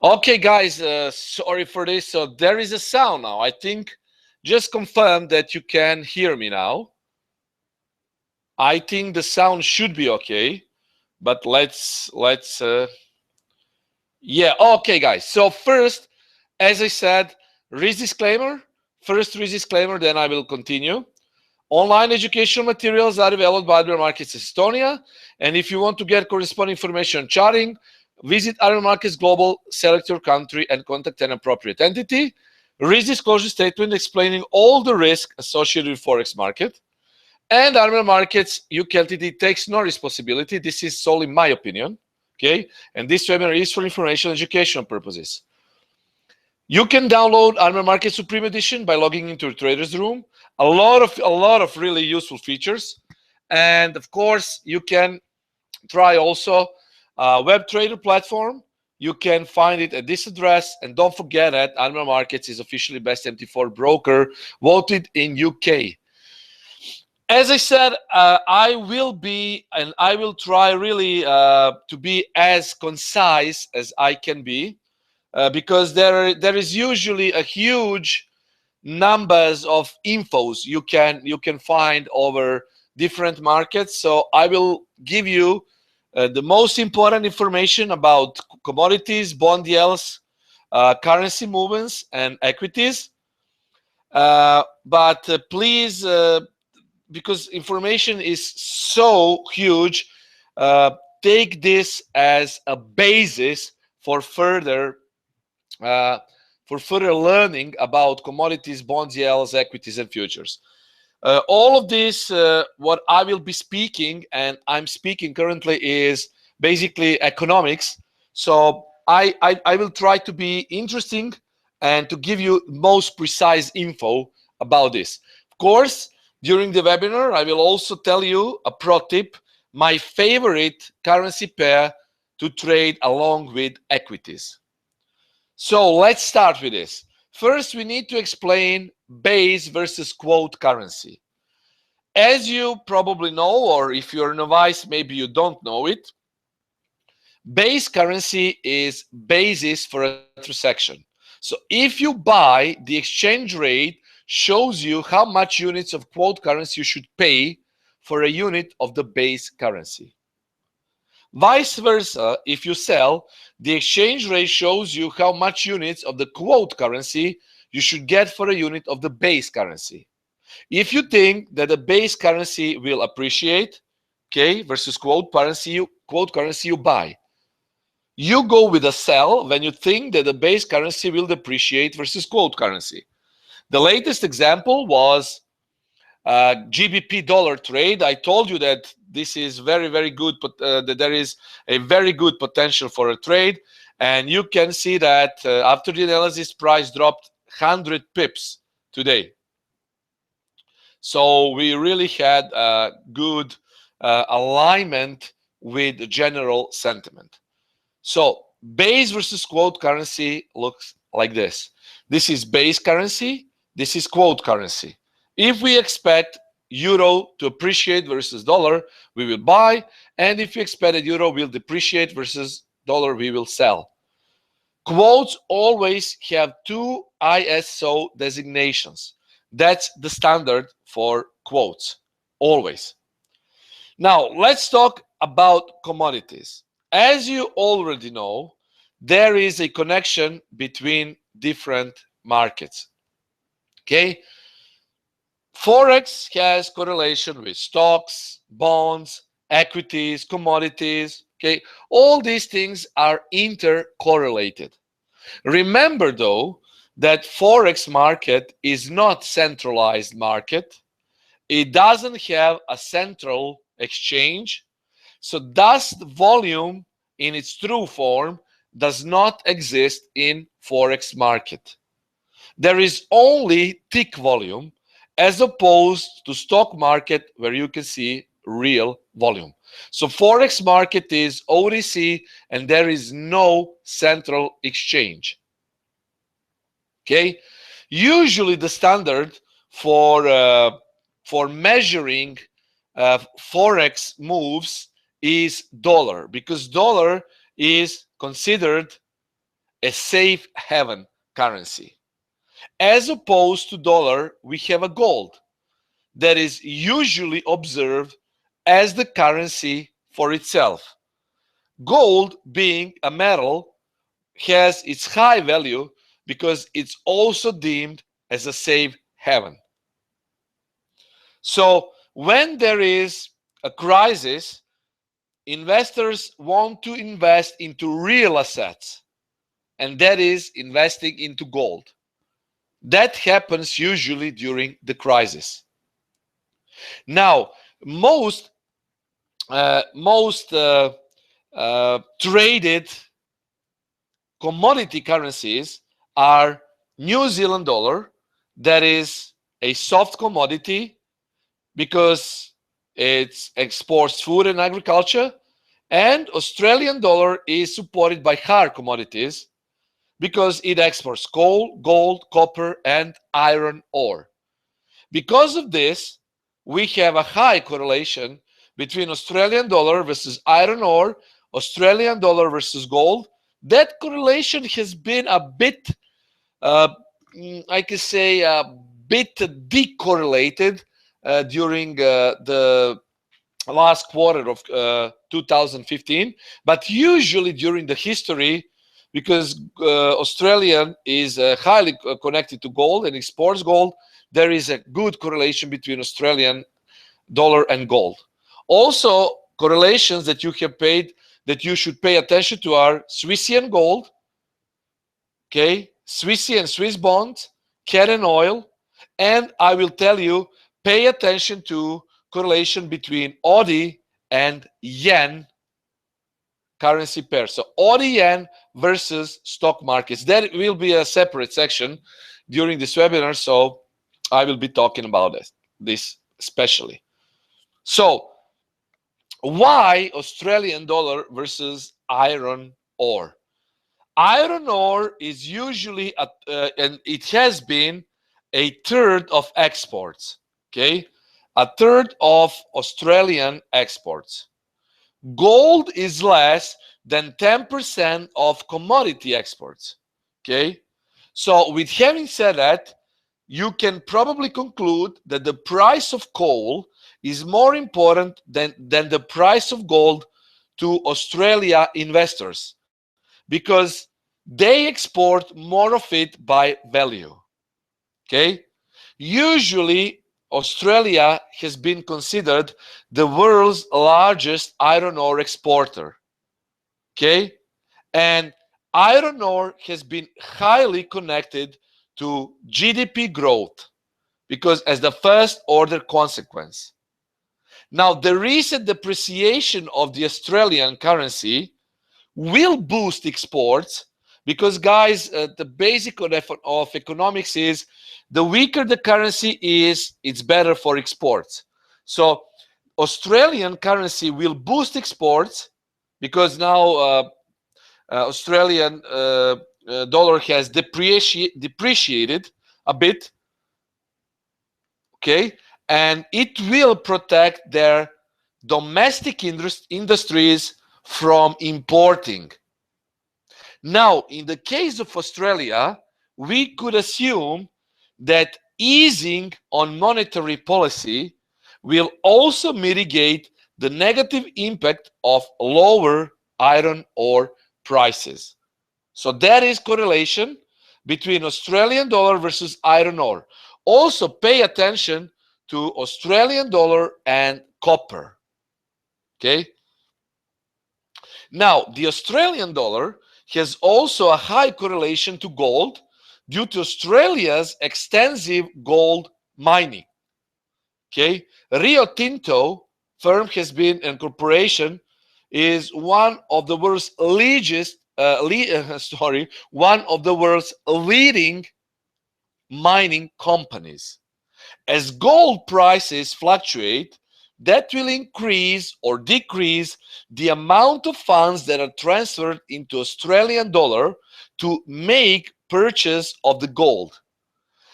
Okay, guys, sorry for this. So there is a sound now. I think just confirm that you can hear me now. I think the sound should be okay, but let's yeah, okay, guys. So first, as I said, risk disclaimer. First risk disclaimer, then I will continue. Online educational materials are developed by Admiral Markets Estonia, and if you want to get corresponding information on charting, visit Admiral Markets Global, select your country, and contact an appropriate entity. Risk disclosure statement explaining all the risk associated with Forex market. And Admiral Markets UK Ltd takes no responsibility. This is solely my opinion. Okay, and this webinar is for information and educational purposes. You can download Admiral Market Supreme Edition by logging into your trader's room. A lot of really useful features, and of course you can try also web trader platform. You can find it at this address, and don't forget that Admiral Markets is officially best MT4 broker voted in UK. As I said, I will try really to be as concise as I can be. Because there is usually a huge numbers of infos you can find over different markets. So I will give you the most important information about commodities, bond yields, currency movements, and equities. But please, because information is so huge, take this as a basis for further uh, learning about commodities, bonds, yields, equities, and futures. All of this, what I will be speaking, and I'm speaking currently, is basically economics. So I will try to be interesting and to give you most precise info about this. Of course, during the webinar, I will also tell you a pro tip, my favorite currency pair to trade along with equities. So let's start with this. First, we need to explain base versus quote currency. As you probably know, or if you're a novice, maybe you don't know it, base currency is basis for a transaction. So if you buy, the exchange rate shows you how much units of quote currency you should pay for a unit of the base currency. Vice versa, if you sell, the exchange rate shows you how much units of the quote currency you should get for a unit of the base currency. If you think that the base currency will appreciate, okay, versus quote currency you buy. You go with a sell when you think that the base currency will depreciate versus quote currency. The latest example was GBP dollar trade. I told you that this is very good, but that there is a very good potential for a trade, and you can see that after the analysis, price dropped 100 pips today. So we really had a good alignment with the general sentiment. So base versus quote currency looks like this. This is base currency. This is quote currency. If we expect euro to appreciate versus dollar, we will buy. And if we expect that euro will depreciate versus dollar, we will sell. Quotes always have two ISO designations. That's the standard for quotes, always. Now, let's talk about commodities. As you already know, there is a connection between different markets. Okay? Forex has correlation with stocks, bonds, equities, commodities. Okay? All these things are intercorrelated. Remember, though, that Forex market is not centralized market. It doesn't have a central exchange. So thus the volume in its true form does not exist in Forex market. There is only tick volume as opposed to stock market where you can see real volume. So Forex market is OTC and there is no central exchange. Okay, usually the standard for measuring Forex moves is dollar, because dollar is considered a safe haven currency. As opposed to dollar, we have a gold that is usually observed as the currency for itself. Gold, being a metal, has its high value because it's also deemed as a safe haven. So when there is a crisis, investors want to invest into real assets, and that is investing into gold. That happens usually during the crisis. Now, most traded commodity currencies are New Zealand dollar, that is a soft commodity because it exports food and agriculture, and Australian dollar is supported by hard commodities because it exports coal, gold, copper, and iron ore. Because of this, we have a high correlation between Australian dollar versus iron ore, Australian dollar versus gold. That correlation has been a bit, I could say, a bit decorrelated during the last quarter of 2015. But usually during the history, because Australian is highly connected to gold and exports gold, there is a good correlation between Australian dollar and gold. Also, correlations that you should pay attention to are Swissian gold, okay, Swissy and Swiss bonds, Canadian oil, and I will tell you, pay attention to correlation between Aussie and yen currency pair. So Aussie yen versus stock markets. That will be a separate section during this webinar, so I will be talking about this especially. So why Australian dollar versus iron ore? Iron ore is usually, and it has been, a third of exports, okay? A third of Australian exports. Gold is less than 10% of commodity exports, okay? So with having said that, you can probably conclude that the price of coal is more important than the price of gold to Australia investors, because they export more of it by value, okay? Usually, Australia has been considered the world's largest iron ore exporter, okay? And iron ore has been highly connected to GDP growth because as the first order consequence. Now, the recent depreciation of the Australian currency will boost exports because, guys, the basic of economics is the weaker the currency is, it's better for exports. So Australian currency will boost exports because now Australian dollar has depreciated a bit, okay, and it will protect their domestic industries from importing. Now, in the case of Australia, we could assume that easing on monetary policy will also mitigate the negative impact of lower iron ore prices. So that is correlation between Australian dollar versus iron ore. Also pay attention to Australian dollar and copper, okay? Now, the Australian dollar has also a high correlation to gold due to Australia's extensive gold mining. Okay, Rio Tinto firm has been, and corporation is one of the world's one of the world's leading mining companies. As gold prices fluctuate, that will increase or decrease the amount of funds that are transferred into Australian dollar to make purchase of the gold.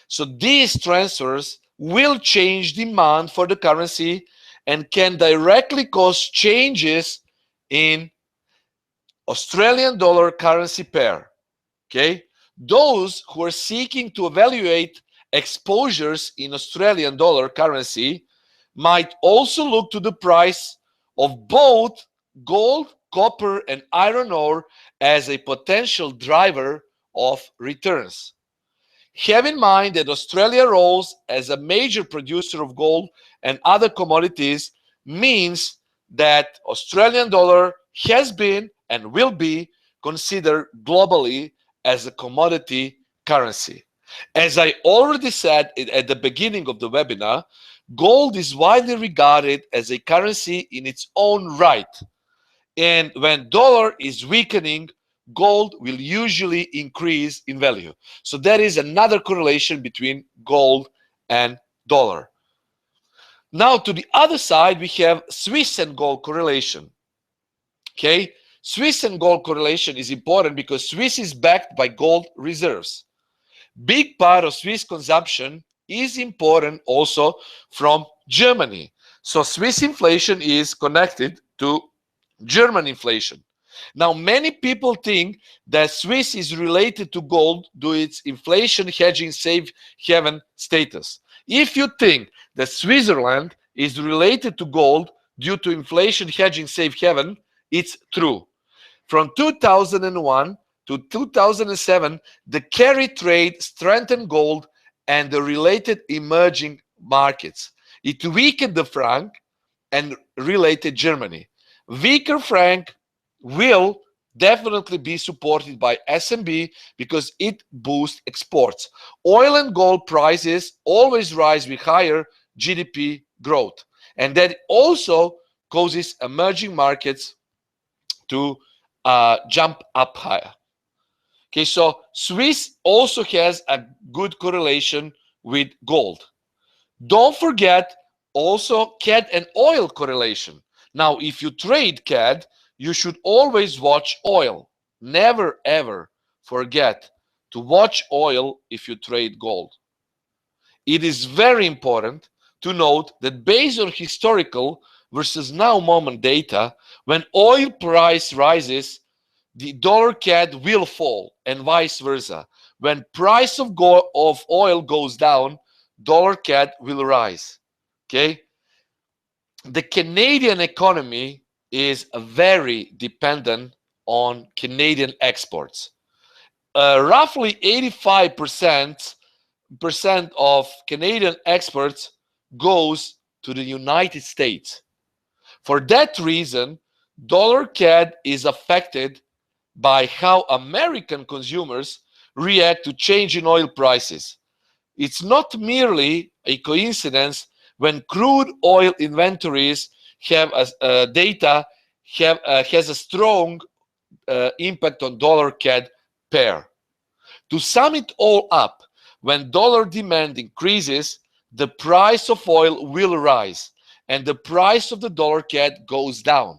So these transfers will change demand for the currency and can directly cause changes in Australian dollar currency pair. Okay, those who are seeking to evaluate exposures in Australian dollar currency might also look to the price of both gold, copper, and iron ore as a potential driver of returns. Have in mind that Australia roles as a major producer of gold and other commodities means that Australian dollar has been and will be considered globally as a commodity currency. As I already said at the beginning of the webinar, gold is widely regarded as a currency in its own right. And when dollar is weakening, gold will usually increase in value. So there is another correlation between gold and dollar. Now to the other side, we have Swiss and gold correlation. Okay, Swiss and gold correlation is important because Swiss is backed by gold reserves. Big part of Swiss consumption is important also from Germany. So Swiss inflation is connected to German inflation. Now, many people think that Swiss is related to gold due to its inflation hedging safe haven status. If you think that Switzerland is related to gold due to inflation hedging safe haven, it's true. From 2001 to 2007, the carry trade strengthened gold and the related emerging markets. It weakened the franc and related Germany. Weaker franc will definitely be supported by SMB because it boosts exports. Oil and gold prices always rise with higher GDP growth, and that also causes emerging markets to jump up higher. Okay, so Swiss also has a good correlation with gold. Don't forget also CAD and oil correlation. Now, if you trade CAD, you should always watch oil. Never ever forget to watch oil if you trade gold. It is very important to note that based on historical versus now moment data, when oil price rises, the dollar CAD will fall and vice versa. When price of oil goes down, dollar CAD will rise. Okay, the Canadian economy is very dependent on Canadian exports. Roughly 85% of Canadian exports goes to the United States. For that reason, dollar CAD is affected by how American consumers react to change in oil prices. It's not merely a coincidence when crude oil inventories have data has a strong impact on dollar CAD pair. To sum it all up, when dollar demand increases, the price of oil will rise and the price of the dollar CAD goes down.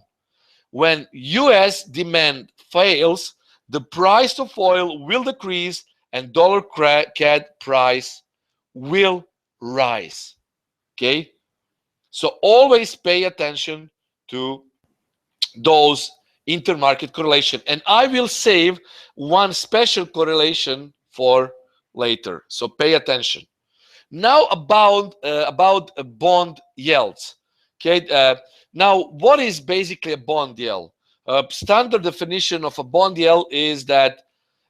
When US demand fails, the price of oil will decrease and dollar CAD price will rise. Okay, so always pay attention to those intermarket correlation, and I will save one special correlation for later, so pay attention. Now about bond yields. Okay, now what is basically a bond yield? Standard definition of a bond yield is that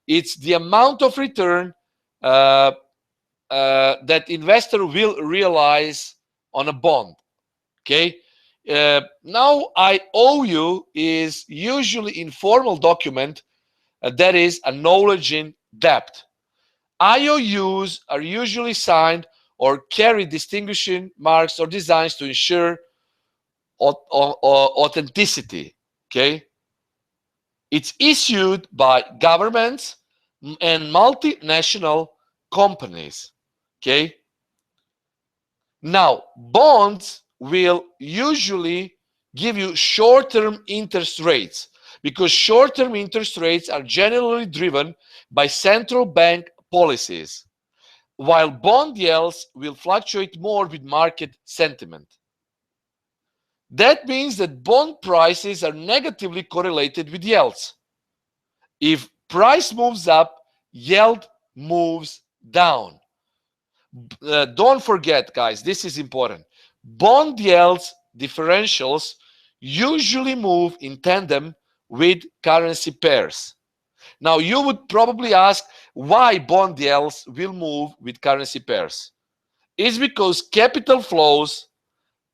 it's the amount of return that investor will realize on a bond. Okay, now IOU is usually informal document that is acknowledging debt. IOUs are usually signed or carry distinguishing marks or designs to ensure authenticity. Okay, it's issued by governments and multinational companies. Okay, now bonds will usually give you short-term interest rates because short-term interest rates are generally driven by central bank policies, while bond yields will fluctuate more with market sentiment. That means that bond prices are negatively correlated with yields. If price moves up, yield moves down. Don't forget, guys, this is important. Bond yields differentials usually move in tandem with currency pairs. Now, you would probably ask why bond yields will move with currency pairs. It's because capital flows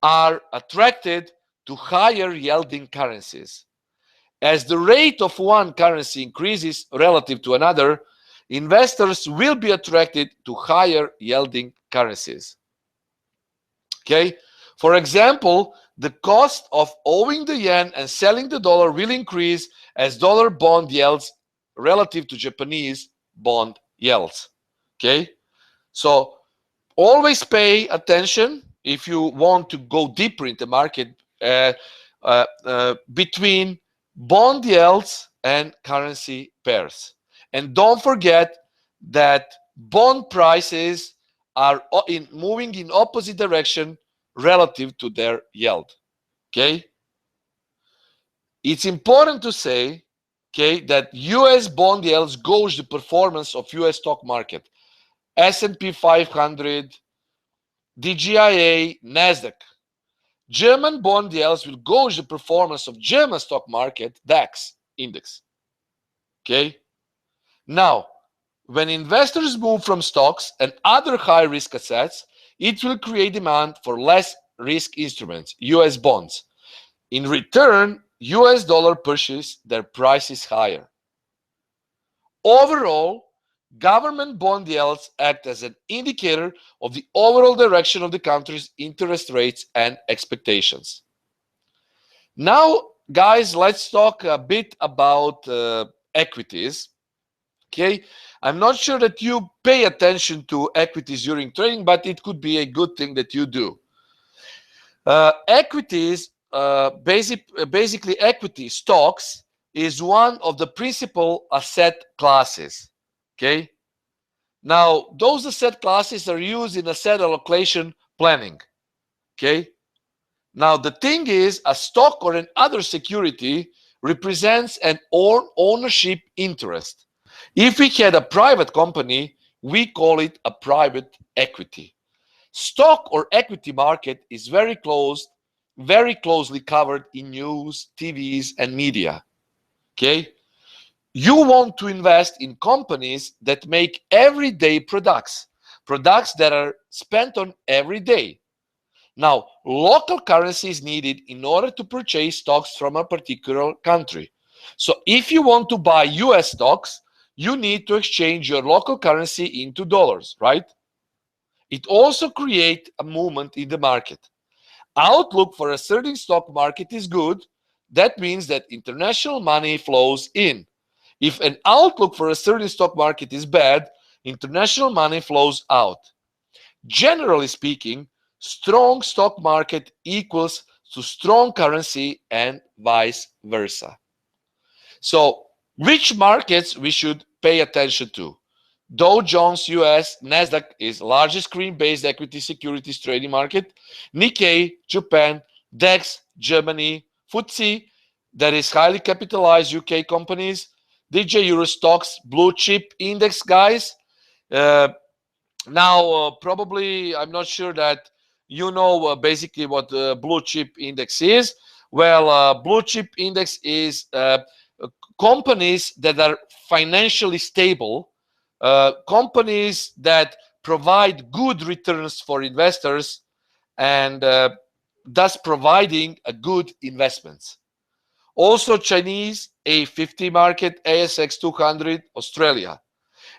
are attracted to higher yielding currencies. As the rate of one currency increases relative to another, investors will be attracted to higher yielding currencies. Okay? For example, the cost of owing the yen and selling the dollar will increase as dollar bond yields relative to Japanese bond yields. Okay? So always pay attention if you want to go deeper into the market between bond yields and currency pairs. And don't forget that bond prices are moving in opposite direction relative to their yield. Okay? It's important to say, okay, that US bond yields gauge the performance of US stock market. S&P 500, DGIA, Nasdaq. German bond yields will gauge the performance of German stock market, DAX index. Okay? Now, when investors move from stocks and other high-risk assets, it will create demand for less risk instruments, US bonds. In return, US dollar pushes their prices higher. Overall, government bond yields act as an indicator of the overall direction of the country's interest rates and expectations. Now, guys, let's talk a bit about equities. Okay, I'm not sure that you pay attention to equities during trading, but it could be a good thing that you do. Equities, basically equity stocks, is one of the principal asset classes. Okay, now those asset classes are used in asset allocation planning. Okay, now the thing is, a stock or an other security represents an ownership interest. If we had a private company, we call it a private equity. Stock or equity market is very closely covered in news, TVs, and media. Okay? You want to invest in companies that make everyday products that are spent on every day. Now, local currency is needed in order to purchase stocks from a particular country. So if you want to buy US stocks, you need to exchange your local currency into dollars, right? It also creates a movement in the market. Outlook for a certain stock market is good. That means that international money flows in. If an outlook for a certain stock market is bad, international money flows out. Generally speaking, strong stock market equals to strong currency and vice versa. So, which markets we should pay attention to? Dow Jones US, Nasdaq is largest screen-based equity securities trading market. Nikkei, Japan, DAX, Germany, FTSE, that is highly capitalized UK companies. DJ Euro Stocks, blue chip index, guys. Now, probably, I'm not sure that you know basically what blue chip index is. Well, blue chip index is companies that are financially stable, companies that provide good returns for investors, and thus providing a good investments. Also, Chinese A50 market, ASX 200, Australia.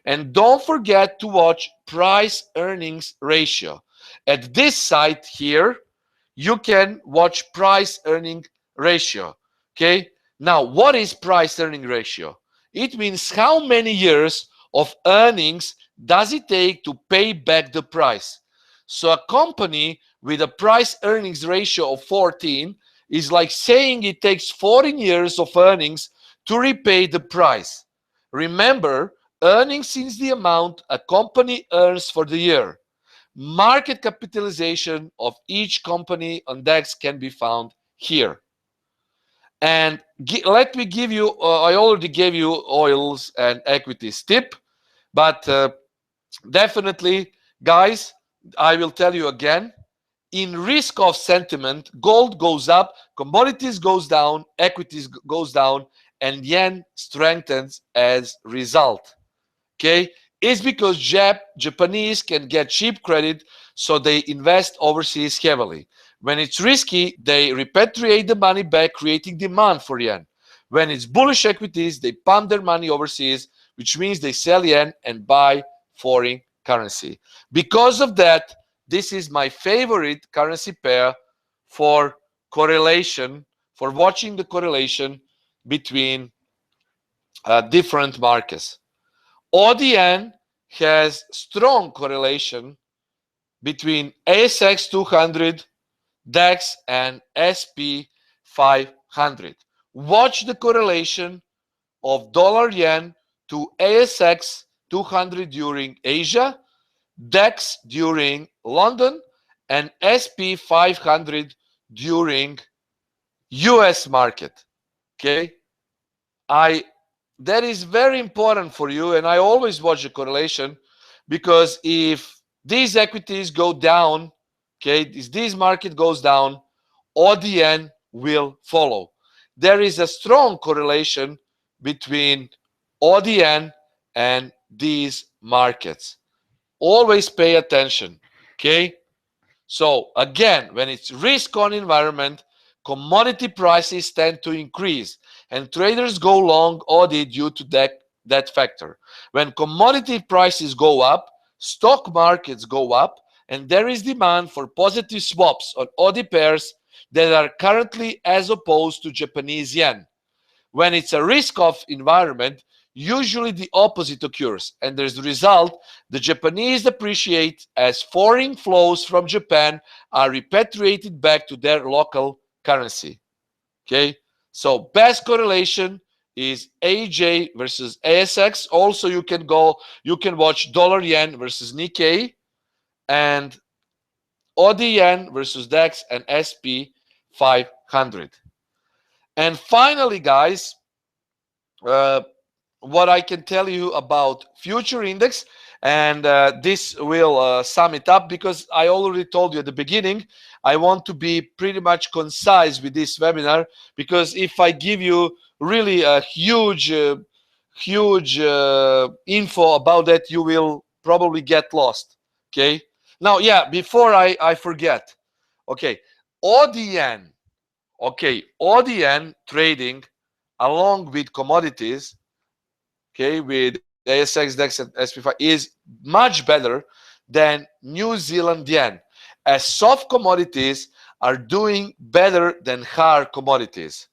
And don't forget to watch price earnings ratio. At this site here, you can watch price earning ratio. Okay. Now, what is price earning ratio? It means how many years of earnings does it take to pay back the price. So a company with a price earnings ratio of 14 is like saying it takes 14 years of earnings to repay the price. Remember, earnings is the amount a company earns for the year. Market capitalization of each company on DAX can be found here. And let me give you, I already gave you oils and equities tip. But definitely, guys, I will tell you again, in risk of sentiment, gold goes up, commodities goes down, equities goes down, and yen strengthens as result. Okay, it's because Japanese can get cheap credit, so they invest overseas heavily. When it's risky, they repatriate the money back, creating demand for yen. When it's bullish equities, they pump their money overseas, which means they sell yen and buy foreign currency. Because of that, this is my favorite currency pair for correlation, for watching the correlation between different markets. ODN has strong correlation between ASX 200, DAX, and SP 500. Watch the correlation of dollar yen to ASX 200 during Asia, DAX during London, and SP 500 during US market. Okay, that is very important for you, and I always watch the correlation, because if these equities go down, okay, if this market goes down, ODN will follow. There is a strong correlation between ODN and these markets. Always pay attention. Okay, so again, when it's risk on environment, commodity prices tend to increase, and traders go long OD due to that factor. When commodity prices go up, stock markets go up, and there is demand for positive swaps on OD pairs that are currently as opposed to Japanese yen. When it's a risk-off environment, usually the opposite occurs, and as a result, the Japanese appreciate as foreign flows from Japan are repatriated back to their local currency. Okay, so best correlation is AJ versus ASX. Also, you can watch dollar yen versus Nikkei, and OD yen versus DAX and SP 500. And finally, guys, what I can tell you about future index, and this will sum it up, because I already told you at the beginning, I want to be pretty much concise with this webinar, because if I give you really a huge info about that, you will probably get lost. Okay, now, yeah, before I forget, okay, ODN, okay, ODN trading along with commodities, okay, with ASX, DAX, and SP5 is much better than New Zealand yen, as soft commodities are doing better than hard commodities.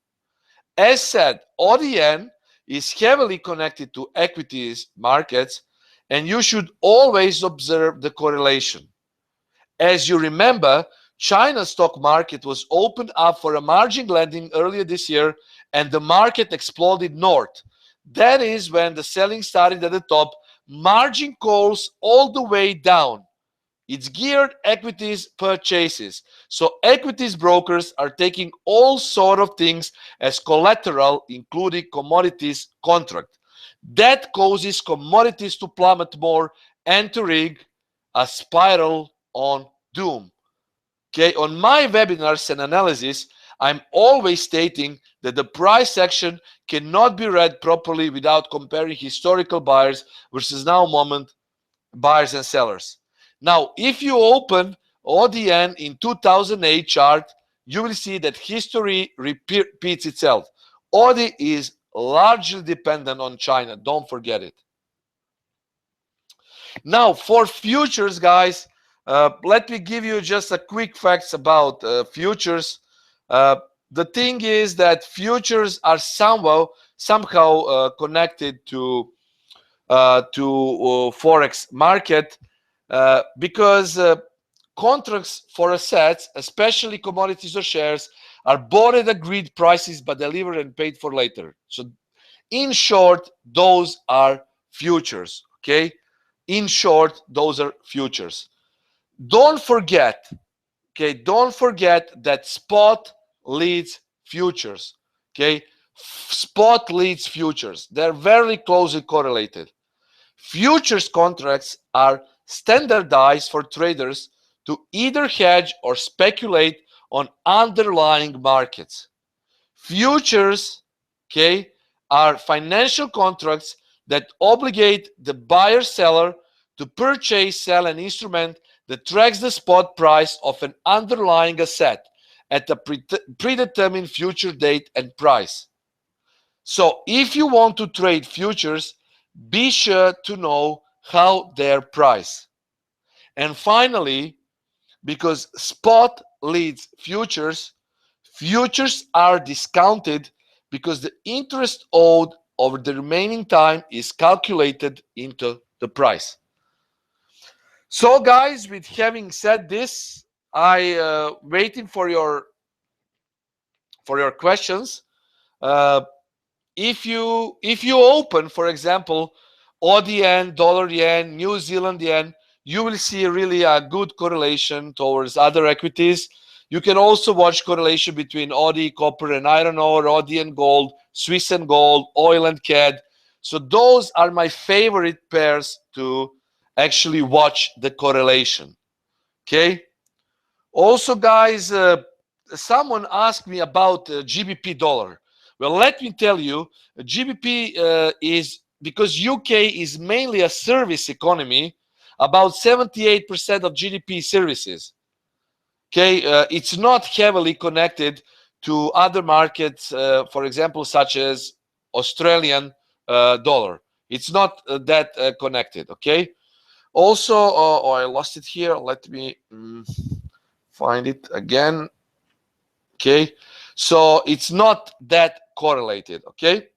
As said, ODN is heavily connected to equities markets, and you should always observe the correlation. As you remember, China's stock market was opened up for a margin lending earlier this year, and the market exploded north. That is when the selling started at the top, margin calls all the way down. It's geared equities purchases. So equities brokers are taking all sort of things as collateral, including commodities contract. That causes commodities to plummet more, entering a spiral on doom. Okay, on my webinars and analysis, I'm always stating that the price action cannot be read properly without comparing historical buyers versus now moment buyers and sellers. Now, if you open ODN in 2008 chart, you will see that history repeats itself. OD is largely dependent on China. Don't forget it. Now, for futures, guys, let me give you just a quick facts about futures. The thing is that futures are somehow connected to forex market, because contracts for assets, especially commodities or shares, are bought at agreed prices but delivered and paid for later. So in short, those are futures. Okay, in short, those are futures. Don't forget, okay, don't forget that spot leads futures. Okay, spot leads futures. They're very closely correlated. Futures contracts are standardized for traders to either hedge or speculate on underlying markets. Futures, okay, are financial contracts that obligate the buyer-seller to purchase, sell an instrument that tracks the spot price of an underlying asset at a predetermined future date and price. So if you want to trade futures, be sure to know how they're priced. And finally, because spot leads futures, futures are discounted because the interest owed over the remaining time is calculated into the price. So guys, with having said this, I waiting for your questions. If you open, for example, AUD yen, dollar yen, New Zealand yen, you will see really a good correlation towards other equities. You can also watch correlation between AUD, copper and iron ore, AUD and gold, Swiss and gold, oil and CAD. So those are my favorite pairs to actually watch the correlation. Okay. Also, guys, someone asked me about GBP dollar. Well, let me tell you, GBP is, because UK is mainly a service economy, about 78% of GDP services. Okay, it's not heavily connected to other markets, for example, such as Australian dollar. It's not that connected. Okay. Also, oh, I lost it here. Let me find it again. Okay, so it's not that correlated. Okay,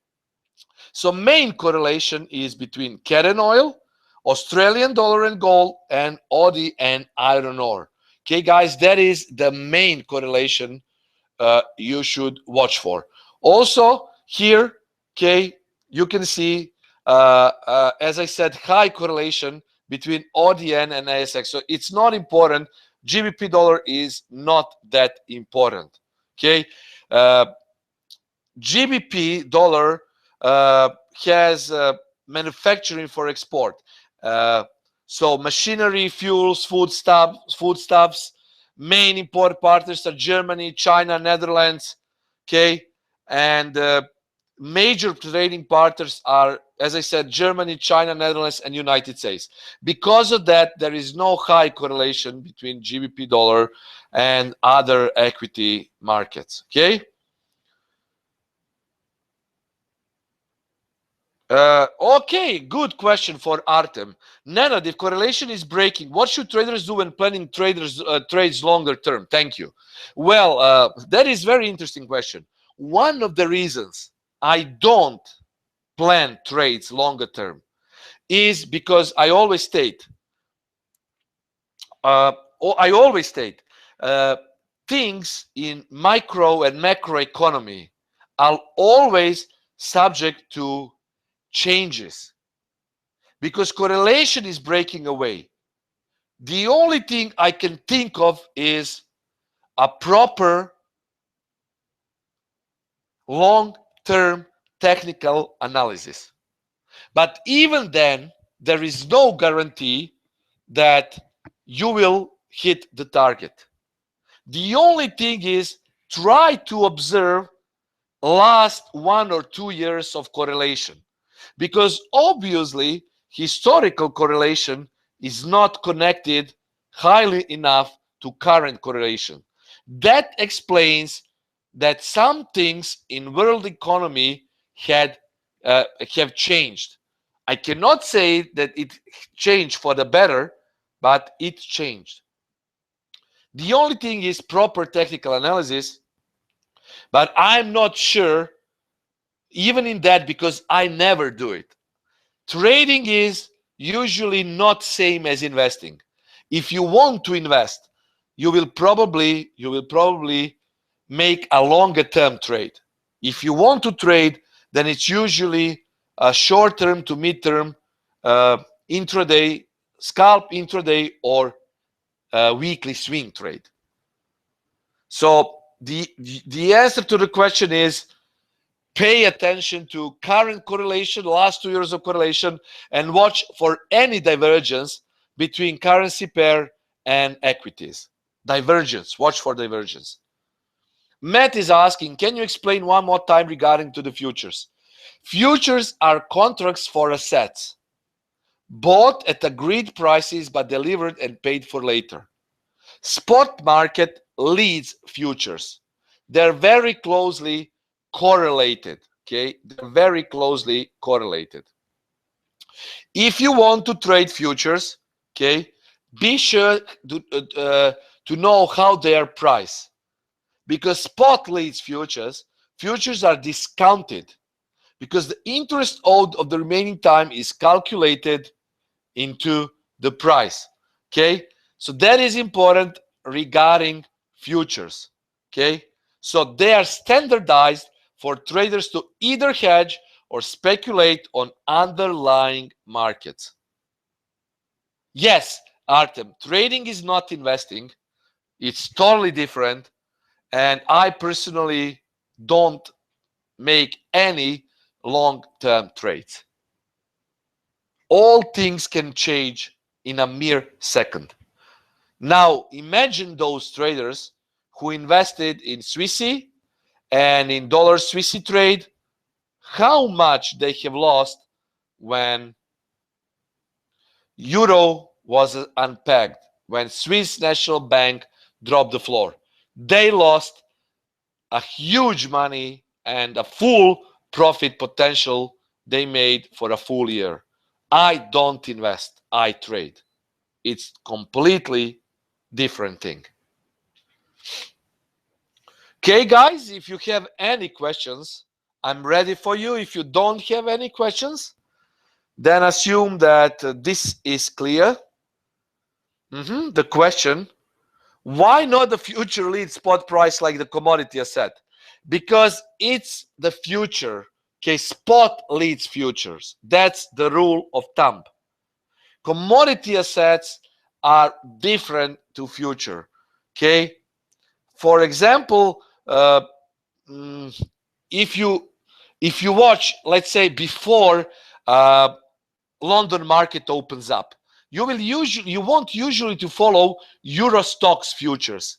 so main correlation is between CAD and oil, Australian dollar and gold, and AUD and iron ore. Okay, guys, that is the main correlation you should watch for. Also here, okay, you can see as I said, high correlation between AUD-yen and ASX. So it's not important. GBP dollar is not that important. Okay, GBP dollar has manufacturing for export. So machinery, fuels, foodstuffs. Main import partners are Germany, China, Netherlands. Okay, and major trading partners are, as I said, Germany, China, Netherlands, and United States. Because of that, there is no high correlation between GBP dollar and other equity markets. Okay. Okay, good question for Artem. Nenad, if correlation is breaking, what should traders do when planning trades longer term? Thank you. Well, that is very interesting question. One of the reasons I don't plan trades longer term is because I always state, things in micro and macro economy are always subject to changes, because correlation is breaking away. The only thing I can think of is a proper long-term technical analysis. But even then, there is no guarantee that you will hit the target. The only thing is, try to observe last 1 or 2 years of correlation, because obviously historical correlation is not connected highly enough to current correlation. That explains that some things in world economy have changed. I cannot say that it changed for the better, but it changed. The only thing is proper technical analysis, but I'm not sure even in that, because I never do it. Trading is usually not same as investing. If you want to invest, you will probably make a longer term trade. If you want to trade, then it's usually a short term to mid term intraday, scalp intraday, or weekly swing trade. So the answer to the question is, pay attention to current correlation, last 2 years of correlation, and watch for any divergence between currency pair and equities. Divergence, watch for divergence. Matt is asking, can you explain one more time regarding to the futures? Futures are contracts for assets, bought at agreed prices but delivered and paid for later. Spot market leads futures. They're very closely correlated. Okay, they're very closely correlated. If you want to trade futures, okay, be sure to know how they are priced, because spot leads futures. Futures are discounted because the interest owed of the remaining time is calculated into the price. Okay, so that is important regarding futures. Okay, so they are standardized for traders to either hedge or speculate on underlying markets. Yes, Artem, trading is not investing. It's totally different. And I personally don't make any long-term trades. All things can change in a mere second. Now, imagine those traders who invested in Swissy and in dollar Swissy trade, how much they have lost when euro was unpegged, when Swiss National Bank dropped the floor. They lost a huge money and a full profit potential they made for a full year. I don't invest, I trade. It's completely different thing. Okay, guys, if you have any questions, I'm ready for you. If you don't have any questions, then assume that this is clear. The question, why not the future lead spot price like the commodity asset? Because it's the future. Okay, spot leads futures. That's the rule of thumb. Commodity assets are different to future. Okay, for example, if you watch, let's say, before London market opens up, you won't usually to follow Euro Stoxx futures,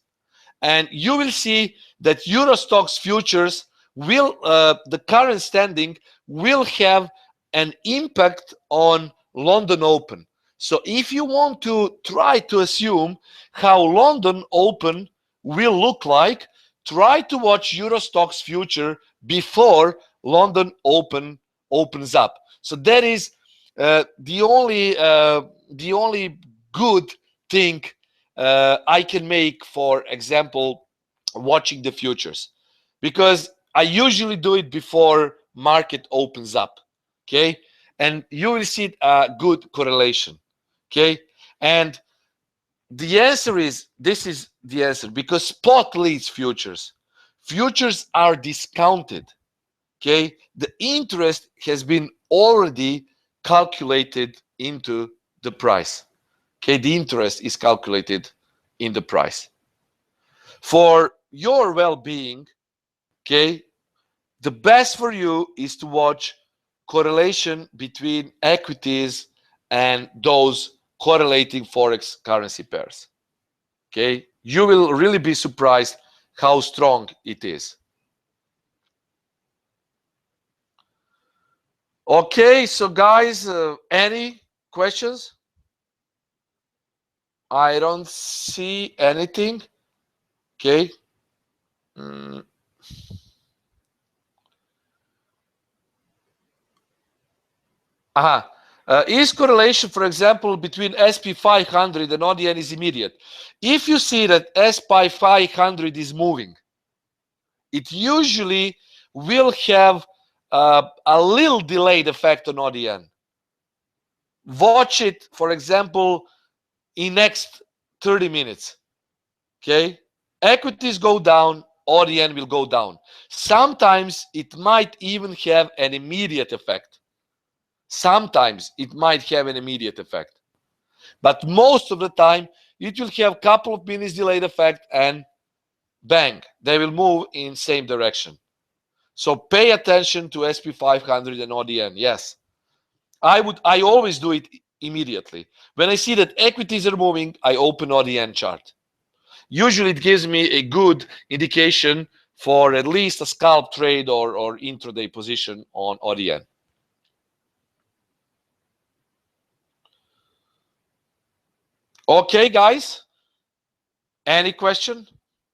and you will see that Euro Stoxx futures will the current standing will have an impact on London Open. So if you want to try to assume how London Open will look like, try to watch Euro Stoxx future before London Open opens up. So that is the only good thing I can make, for example, watching the futures, because I usually do it before market opens up. Okay, and you will see a good correlation. Okay, and the answer is, this is the answer, because spot leads futures. Futures are discounted. Okay, the interest has been already calculated into the price. Okay, the interest is calculated in the price. For your well-being, okay, the best for you is to watch correlation between equities and those correlating forex currency pairs. Okay, you will really be surprised how strong it is. Okay, so guys, any questions? I don't see anything. Okay. Is correlation, for example, between SP 500 and ODN is immediate? If you see that SP 500 is moving, it usually will have a little delayed effect on ODN. Watch it, for example, in next 30 minutes. Okay, equities go down, ODN will go down. Sometimes it might even have an immediate effect. Sometimes it might have an immediate effect, but most of the time it will have a couple of minutes delayed effect, and bang, they will move in same direction. So pay attention to SP500 and ODN. Yes, I always do it immediately. When I see that equities are moving, I open ODN chart. Usually it gives me a good indication for at least a scalp trade or intraday position on ODN. Okay, guys. Any question?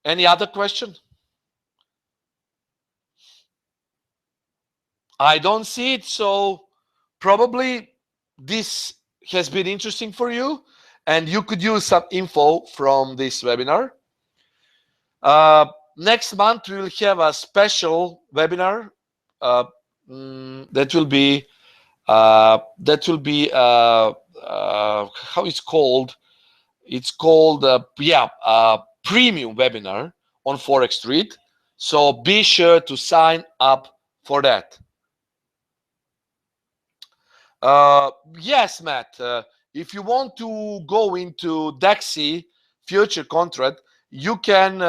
Any other question? I don't see it, so probably this has been interesting for you and you could use some info from this webinar. Next month we will have a special webinar that will be how it's called. It's called premium webinar on Forex Street. So be sure to sign up for that. Yes, Matt. If you want to go into DXY future contract, you can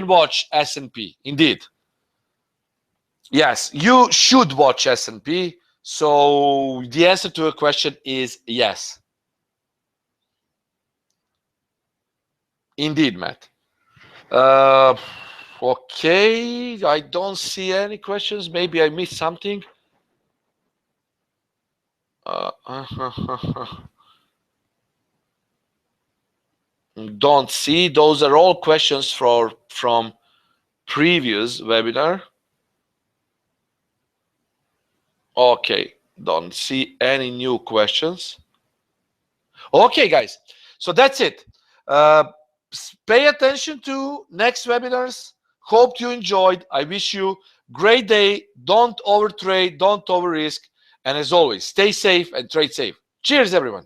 watch S&P. Indeed. Yes, you should watch S&P. So the answer to your question is yes. Indeed, Matt. Okay, I don't see any questions. Maybe I missed something. Don't see. Those are all questions from previous webinar. Okay, don't see any new questions. Okay, guys, so that's it. Pay attention to next webinars. Hope you enjoyed. I wish you great day. Don't overtrade, don't over risk, and as always, stay safe and trade safe. Cheers, everyone.